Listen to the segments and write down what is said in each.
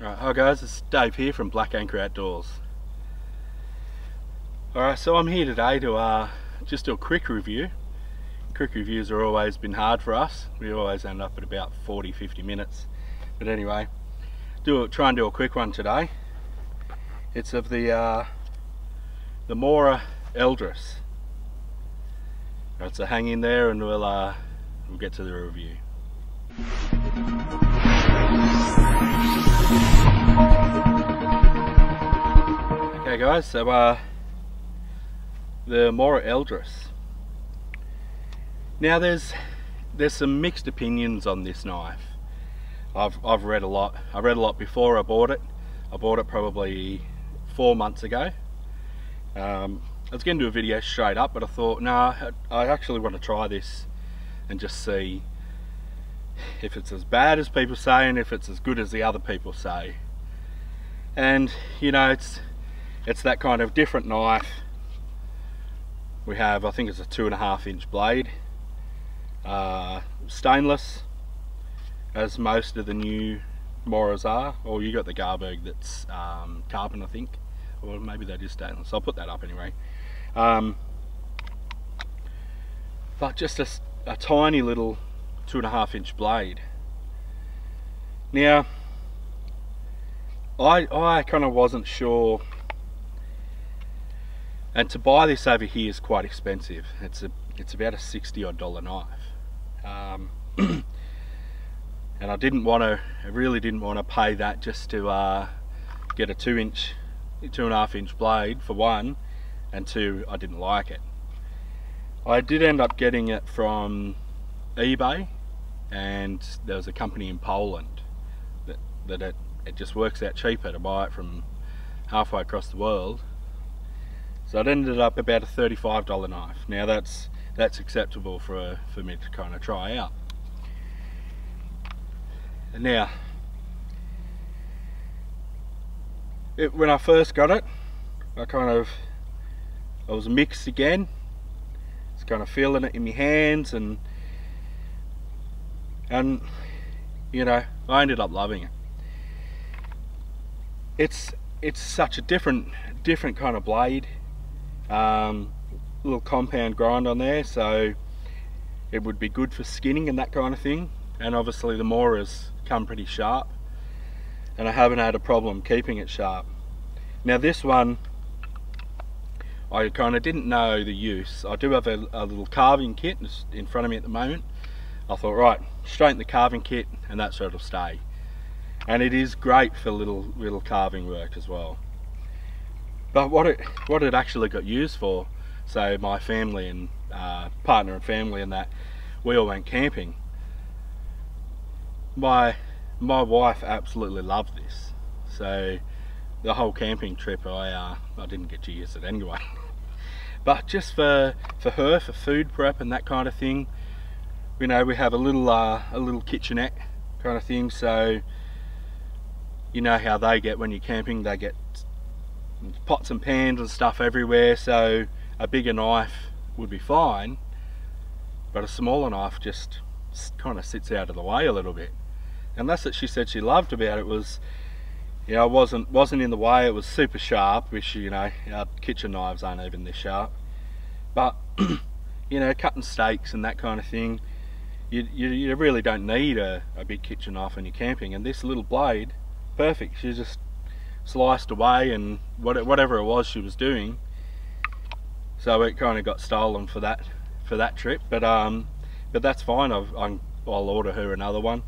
Right, hi guys, it's Dave here from Black Anchor Outdoors. Alright, so I'm here today to just do a quick review. Quick reviews are always been hard for us. We always end up at about 40-50 minutes. But anyway, try and do a quick one today. It's of the Mora Eldris. Right, so hang in there and we'll get to the review. Okay guys, so the Mora Eldris. Now there's some mixed opinions on this knife. I've read a lot. I read a lot before I bought it. I bought it probably 4 months ago. I was going to do a video straight up, but I thought, no, I actually want to try this and just see if it's as bad as people say and if it's as good as the other people say. And you know, it's that kind of different knife. We have, I think it's a 2.5 inch blade, stainless, as most of the new Moras are. Or you got the Garberg that's carbon, I think, or maybe that is stainless. I'll put that up anyway. But just a tiny little 2.5 inch blade. Now I kind of wasn't sure, and to buy this over here is quite expensive. It's about a $60 odd knife, and I really didn't want to pay that just to get a 2.5 inch blade, for one, and two, I didn't like it. I did end up getting it from eBay, and there was a company in Poland that it just works out cheaper to buy it from halfway across the world. So it ended up about a $35 knife. Now that's acceptable for me to kind of try out. And now, when I first got it, I was mixed again. I was kind of feeling it in my hands, and you know, I ended up loving it. It's such a different kind of blade. Little compound grind on there, so it would be good for skinning and that kind of thing. And obviously the Moras come pretty sharp, and I haven't had a problem keeping it sharp. Now this one, I kind of didn't know the use. I do have a little carving kit in front of me at the moment. I thought, right, straighten the carving kit and that's where it'll stay. And it is great for little carving work as well. But what it actually got used for, so my family and partner and family and that, we all went camping. My wife absolutely loved this. So the whole camping trip, I didn't get to use it anyway. But just for her, for food prep and that kind of thing, you know, we have a little kitchenette kind of thing. So you know how they get when you're camping, they get pots and pans and stuff everywhere, so a bigger knife would be fine, but a smaller knife just kind of sits out of the way a little bit. And that's what she said she loved about it, was, you know, it wasn't in the way. It was super sharp, which, you know, our kitchen knives aren't even this sharp, but you know, cutting steaks and that kind of thing, you really don't need a big kitchen knife when you're camping. And this little blade, perfect. She just sliced away, and whatever it was she was doing, so it kind of got stolen for that trip. But that's fine. I'll order her another one.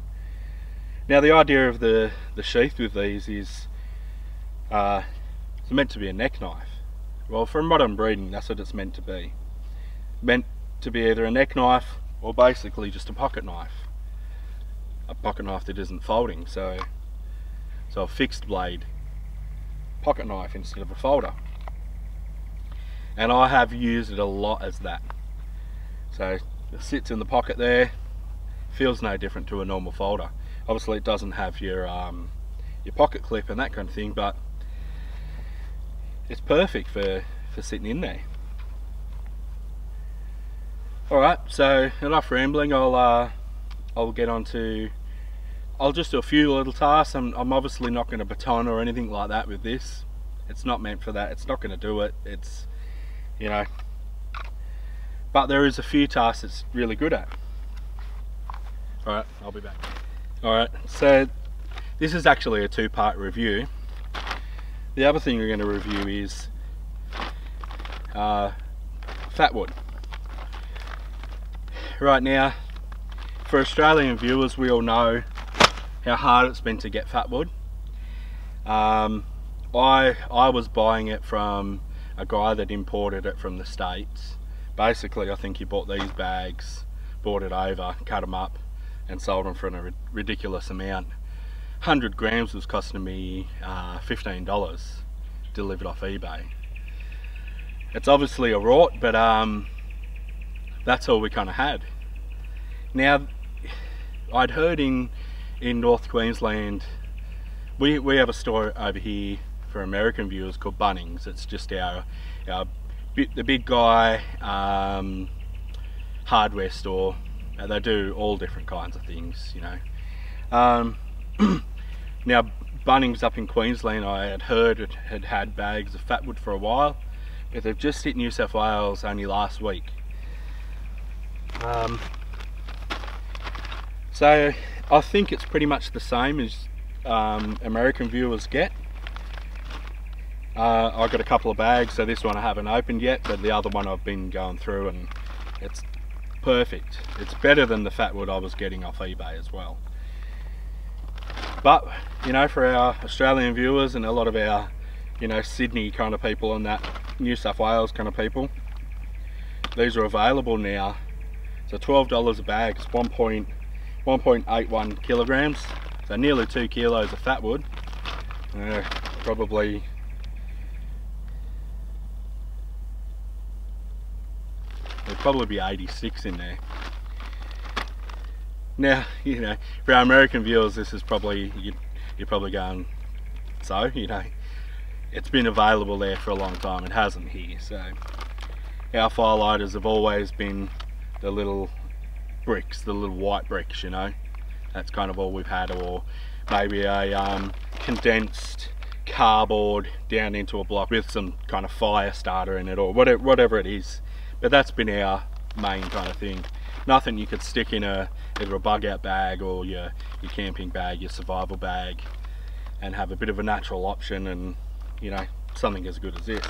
Now the idea of the sheath with these is it's meant to be a neck knife. Well, for modern breeding, that's what it's meant to be. Meant to be either a neck knife or basically just a pocket knife. A pocket knife that isn't folding, so a fixed blade pocket knife instead of a folder. And I have used it a lot as that. So it sits in the pocket there, feels no different to a normal folder. Obviously it doesn't have your pocket clip and that kind of thing, but it's perfect for sitting in there. Alright, so enough rambling. I'll get on to I'll just do a few little tasks. I'm obviously not going to baton or anything like that with this. It's not meant for that. It's not going to do it. It's, you know, but there is a few tasks it's really good at. Alright, I'll be back. Alright, so this is actually a two-part review. The other thing we're going to review is Fatwood. Right now, for Australian viewers, we all know how hard it's been to get Fatwood. I was buying it from a guy that imported it from the States. Basically, I think he bought these bags, brought it over, cut them up and sold them for a ridiculous amount. 100 grams was costing me $15 delivered off eBay. It's obviously a rort, but that's all we kind of had. Now, I'd heard in North Queensland, we have a store over here for American viewers called Bunnings. It's just the big guy hardware store. They do all different kinds of things, you know. Now, Bunnings up in Queensland, I had heard it had bags of Fatwood for a while, but they've just hit New South Wales only last week. So I think it's pretty much the same as American viewers get. I've got a couple of bags, so this one I haven't opened yet, but the other one I've been going through and it's perfect. It's better than the Fatwood I was getting off eBay as well. But, you know, for our Australian viewers and a lot of our, you know, Sydney kind of people and that New South Wales kind of people, these are available now. So $12 a bag. It's 1.81 kilograms, so nearly 2 kilos of Fatwood. Probably there'd probably be 86 in there. Now, you know, for our American viewers, this is probably, you're probably going, so, you know, it's been available there for a long time. It hasn't here. So our firelighters have always been the little bricks, the little white bricks, you know. That's kind of all we've had, or maybe a condensed cardboard down into a block with some kind of fire starter in it, or whatever it is. But that's been our main kind of thing. Nothing you could stick in either a bug out bag or your camping bag, your survival bag, and have a bit of a natural option, and, you know, something as good as this.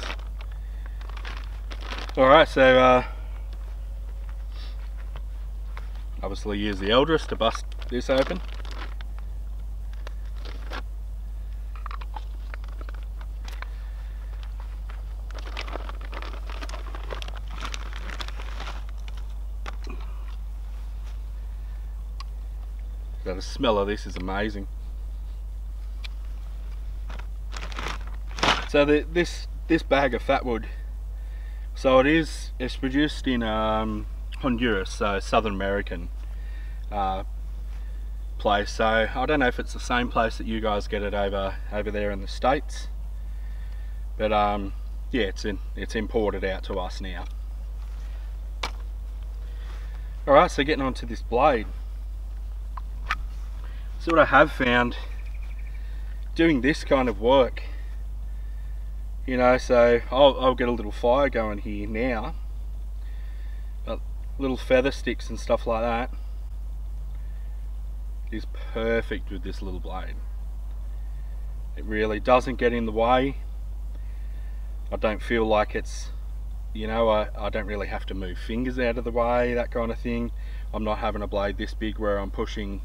Alright, so obviously use the Eldris to bust this open. So the smell of this is amazing. So this bag of Fatwood, so it's produced in Honduras, so Southern American place. So I don't know if it's the same place that you guys get it over there in the States, but yeah, it's imported out to us now. Alright, so getting on to this blade. So what I have found doing this kind of work, you know, so I'll get a little fire going here now, but little feather sticks and stuff like that is perfect with this little blade. It really doesn't get in the way. I don't feel like it's, you know, I don't really have to move fingers out of the way, that kind of thing. I'm not having a blade this big where I'm pushing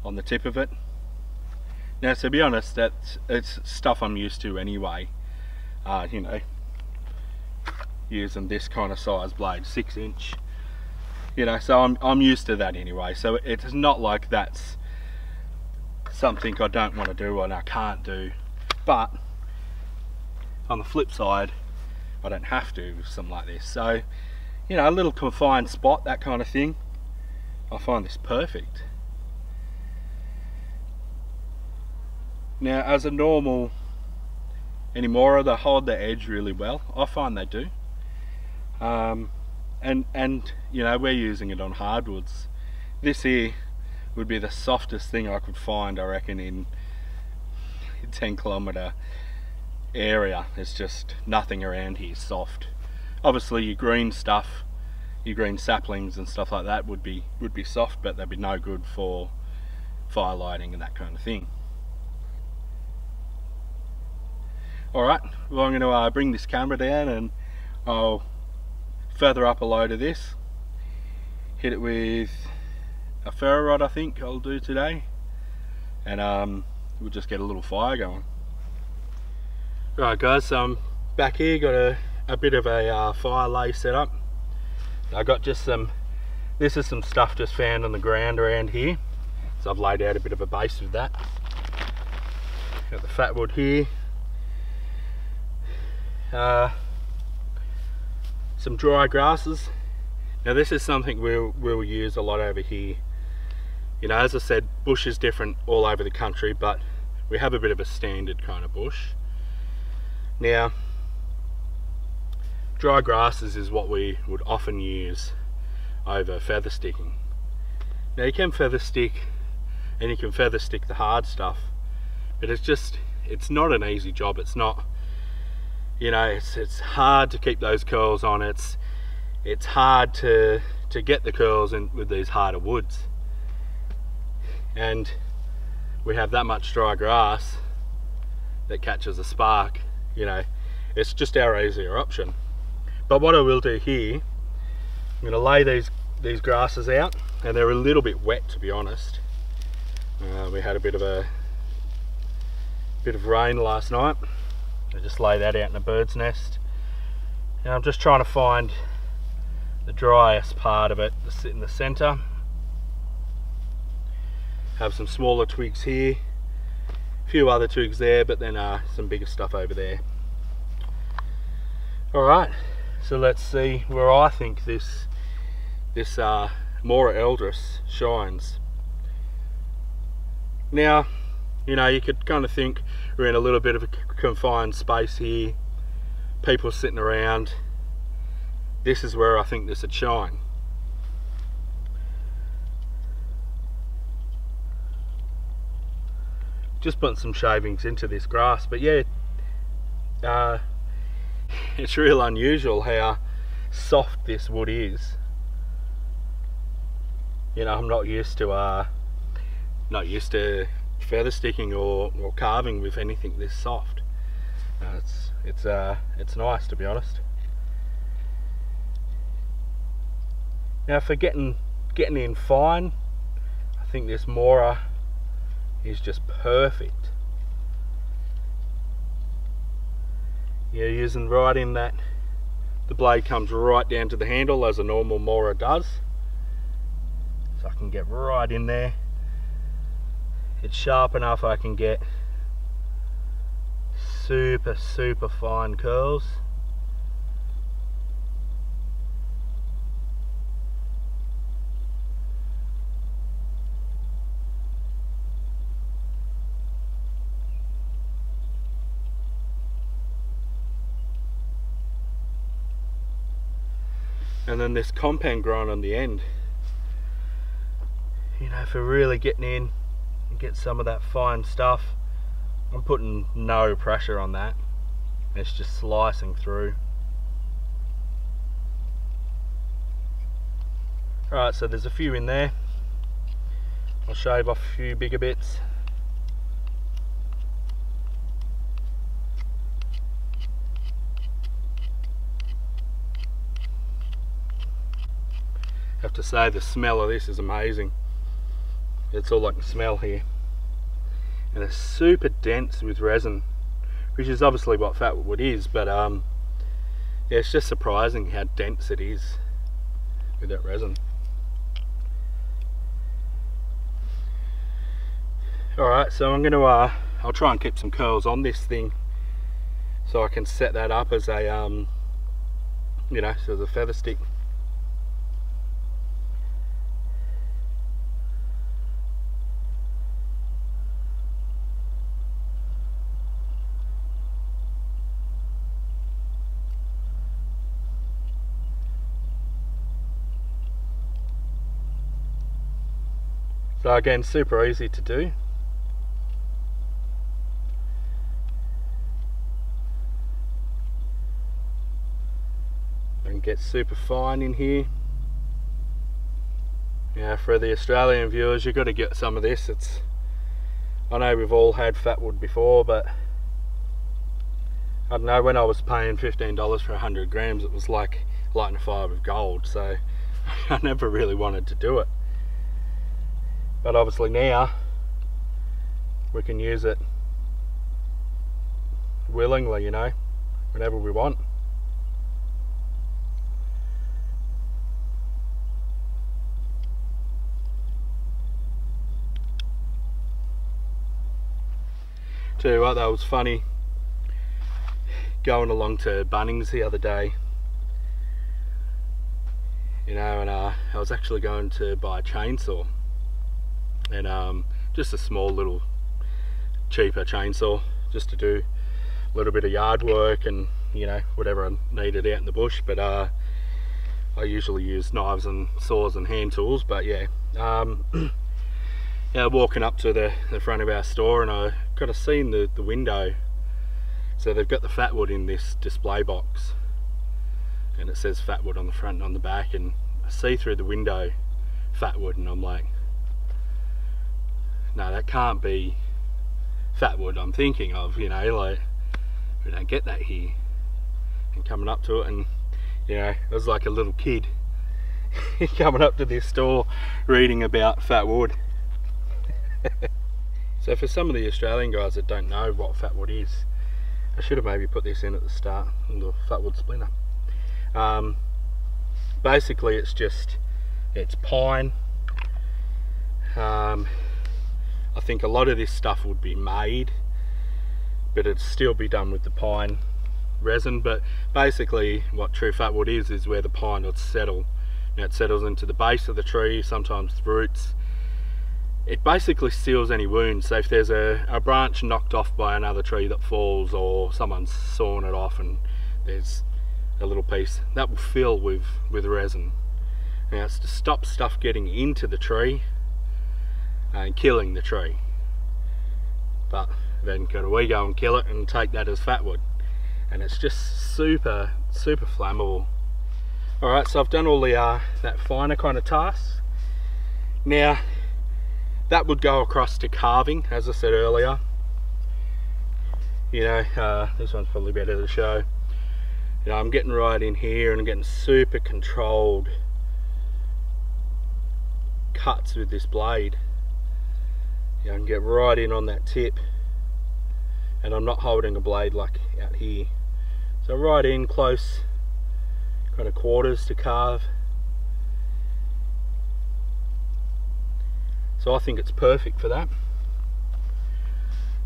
on the tip of it. Now, to be honest, it's stuff I'm used to anyway. You know, using this kind of size blade, 6-inch. You know, so I'm used to that anyway. So it's not like that's something I don't want to do and I can't do. But on the flip side, I don't have to with something like this. So, you know, a little confined spot, that kind of thing, I find this perfect. Now, as a normal Mora, they hold the edge really well. I find they do. And you know, we're using it on hardwoods. This here, would be the softest thing I could find, I reckon, in 10-kilometre area. There's just nothing around here soft. Obviously your green stuff, your green saplings and stuff like that would be soft, but they'd be no good for fire lighting and that kind of thing. Alright, well, I'm going to bring this camera down and I'll feather up a load of this, hit it with a ferro rod, I think I'll do today, and we'll just get a little fire going. Right guys, so I'm back here, got a bit of a fire lay set up. I got just some, this is some stuff just found on the ground around here, so I've laid out a bit of a base with that. Got the Fatwood here, some dry grasses. Now this is something we'll use a lot over here. You know, as I said, bush is different all over the country, but we have a bit of a standard kind of bush. Now, dry grasses is what we would often use over feather sticking. Now you can feather stick, and you can feather stick the hard stuff, but it's not an easy job. It's not, you know, it's hard to keep those curls on. It's hard to get the curls in with these harder woods, and we have that much dry grass that catches a spark. You know, it's just our easier option. But what I will do here, I'm going to lay these grasses out, and they're a little bit wet, to be honest. We had a bit of rain last night. I just lay that out in a bird's nest, and I'm just trying to find the driest part of it to sit in the center. Have some smaller twigs here, a few other twigs there, but then some bigger stuff over there. Alright, so let's see where I think this Mora Eldris shines. Now, you know, you could kind of think we're in a little bit of a confined space here, people sitting around. This is where I think this would shine. Just putting some shavings into this grass, but yeah, it's real unusual how soft this wood is. You know, I'm not used to feather sticking or carving with anything this soft. It's nice, to be honest. Now for getting in fine, I think this Mora is just perfect. You're using right in that, the blade comes right down to the handle as a normal Mora does. So I can get right in there. It's sharp enough I can get super fine curls. And then this compound grind on the end, you know, for really getting in and get some of that fine stuff. I'm putting no pressure on that, it's just slicing through. Alright, so there's a few in there. I'll shave off a few bigger bits. Have to say, the smell of this is amazing. It's all I can smell here, and it's super dense with resin, which is obviously what Fatwood is, but yeah, it's just surprising how dense it is with that resin. Alright, so I'm gonna I'll try and keep some curls on this thing so I can set that up as a you know, so as a feather stick. But again, super easy to do. And get super fine in here. Yeah, for the Australian viewers, you've got to get some of this. I know we've all had Fatwood before, but I don't know, when I was paying $15 for 100 grams, it was like lighting a fire with gold, so I never really wanted to do it. But obviously now we can use it willingly, you know, whenever we want. Tell you what, that was funny, going along to Bunnings the other day, you know, and I was actually going to buy a chainsaw, and just a small little cheaper chainsaw, just to do a little bit of yard work and, you know, whatever I needed out in the bush. But I usually use knives and saws and hand tools. But yeah, yeah, walking up to the front of our store, and I got to see in the window, so they've got the Fatwood in this display box, and it says Fatwood on the front and on the back, and I see through the window Fatwood, and I'm like, no, that can't be Fatwood I'm thinking of, you know, like, we don't get that here. And coming up to it, and you know, it was like a little kid coming up to this store reading about Fatwood. So for some of the Australian guys that don't know what Fatwood is, I should have maybe put this in at the start, on the Fatwood splinter. Basically it's pine. I think a lot of this stuff would be made, but it'd still be done with the pine resin. But basically what true Fatwood is where the pine would settle. Now it settles into the base of the tree, sometimes the roots. It basically seals any wounds. So if there's a branch knocked off by another tree that falls, or someone's sawn it off and there's a little piece, that will fill with resin. Now it's to stop stuff getting into the tree and killing the tree. But then we go and kill it and take that as Fatwood, and it's just super flammable. Alright, so I've done all the that finer kind of tasks. Now that would go across to carving, as I said earlier. You know, this one's probably better to show. You know, I'm getting right in here and I'm getting super controlled cuts with this blade. You know, I can get right in on that tip, and I'm not holding a blade like out here. So right in close kind of quarters to carve. So I think it's perfect for that.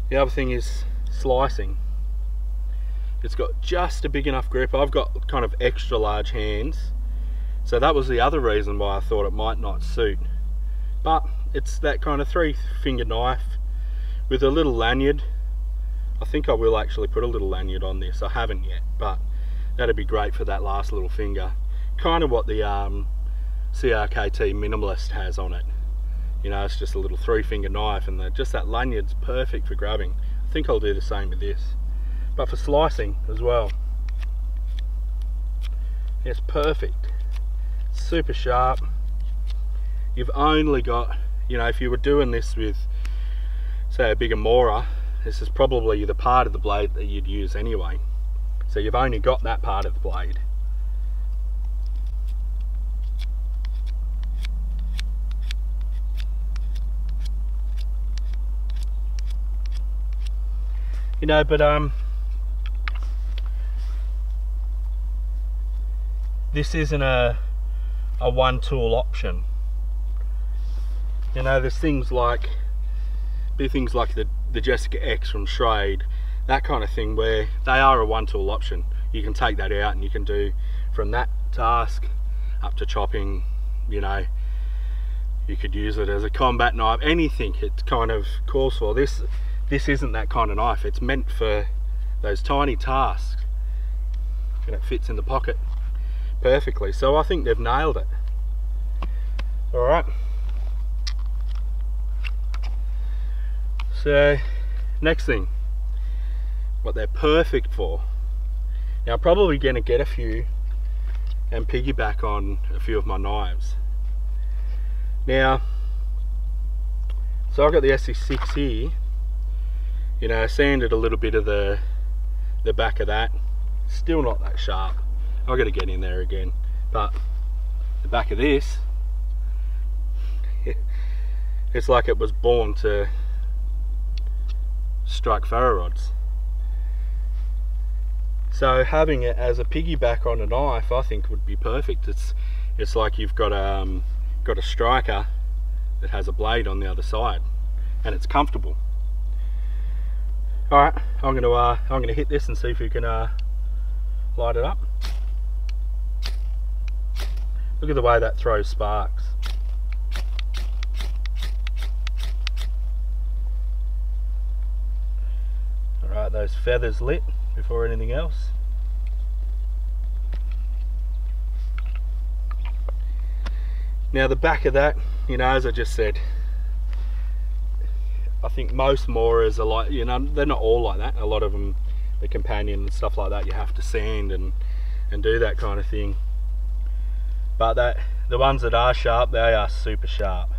The other thing is slicing. It's got just a big enough grip. I've got kind of extra large hands, so that was the other reason why I thought it might not suit. But it's that kind of 3-finger knife with a little lanyard. I think I will actually put a little lanyard on this. I haven't yet, but that'd be great for that last little finger. Kind of what the CRKT Minimalist has on it. You know, it's just a little 3-finger knife, and just that lanyard's perfect for grabbing. I think I'll do the same with this. But for slicing as well, it's perfect. Super sharp. You've only got, you know, if you were doing this with, say, a bigger Mora, this is probably the part of the blade that you'd use anyway. So you've only got that part of the blade. You know, but this isn't a one tool option. You know, there's things like the Jessica X from Schrade, that kind of thing, where they are a one tool option. You can take that out and you can do from that task up to chopping. You know, you could use it as a combat knife, anything it kind of calls for. This isn't that kind of knife. It's meant for those tiny tasks, and it fits in the pocket perfectly. So I think they've nailed it. All right. So next thing, what they're perfect for. Now I'm probably going to get a few and piggyback on a few of my knives. Now, so I've got the SE6 here, you know, sanded a little bit of the back of that, still not that sharp. I've got to get in there again, but the back of this, it's like it was born to strike ferro rods. So having it as a piggyback on a knife, I think would be perfect. It's like you've got a striker that has a blade on the other side, and it's comfortable. All right, I'm gonna hit this and see if we can light it up. Look at the way that throws sparks. All right, those feathers lit before anything else. Now the back of that, you know, as I just said, I think most Moras are like, you know, they're not all like that. A lot of them, the companion and stuff like that, you have to sand and do that kind of thing. But the ones that are sharp, they are super sharp.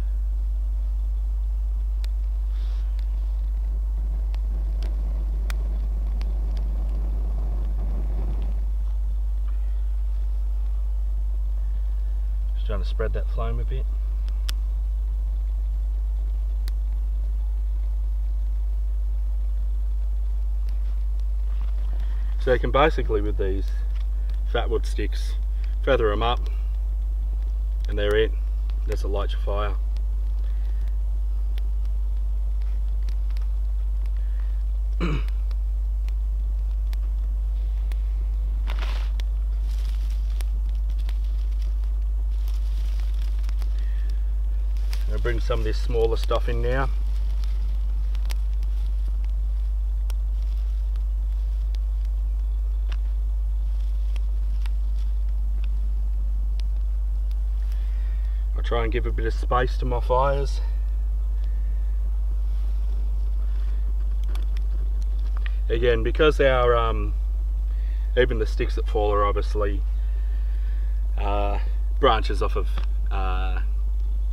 Just trying to spread that flame a bit. So you can basically, with these Fatwood sticks, feather them up, and they're it. That's a light your fire. I'll bring some of this smaller stuff in now. Try and give a bit of space to my fires. Again, because our even the sticks that fall are obviously branches off of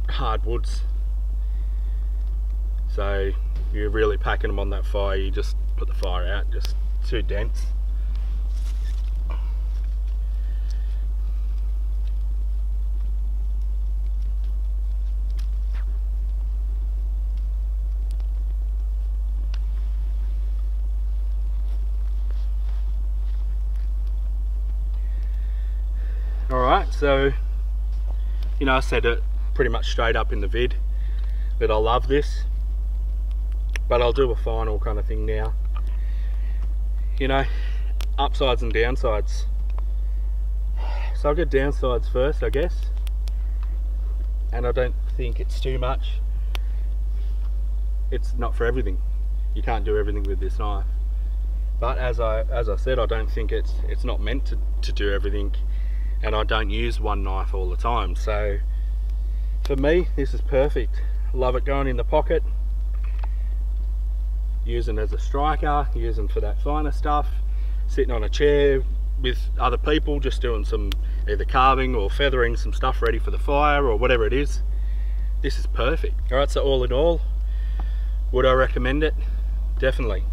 hardwoods, so you're really packing them on that fire, you just put the fire out, just too dense. Alright, so, you know, I said it pretty much straight up in the vid that I love this, but I'll do a final kind of thing now. You know, upsides and downsides. So I'll get downsides first, I guess, and I don't think it's too much. It's not for everything. You can't do everything with this knife. But as I said, I don't think it's not meant to do everything. And I don't use one knife all the time, so for me this is perfect. Love it going in the pocket, using as a striker, using for that finer stuff, sitting on a chair with other people just doing some either carving or feathering some stuff ready for the fire or whatever it is. This is perfect. Alright, so all in all, would I recommend it? Definitely.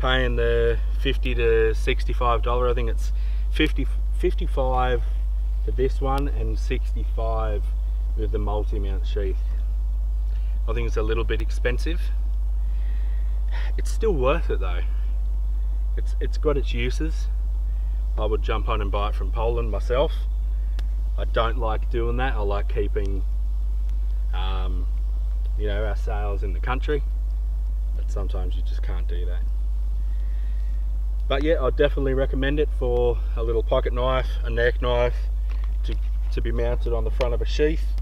Paying the $50 to $65, I think it's 55 for this one and 65 with the multi-mount sheath. I think it's a little bit expensive. It's still worth it though. It's got its uses. I would jump on and buy it from Poland myself. I don't like doing that. I like keeping you know, our sales in the country, but sometimes you just can't do that. But yeah, I'd definitely recommend it for a little pocket knife, a neck knife, to be mounted on the front of a sheath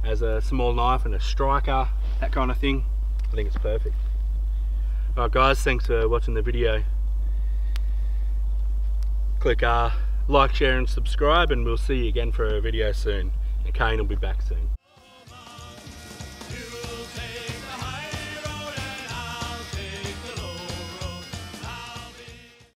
as a small knife and a striker, that kind of thing. I think it's perfect. Alright guys, thanks for watching the video. Click like, share and subscribe, and we'll see you again for a video soon. And Kane will be back soon. say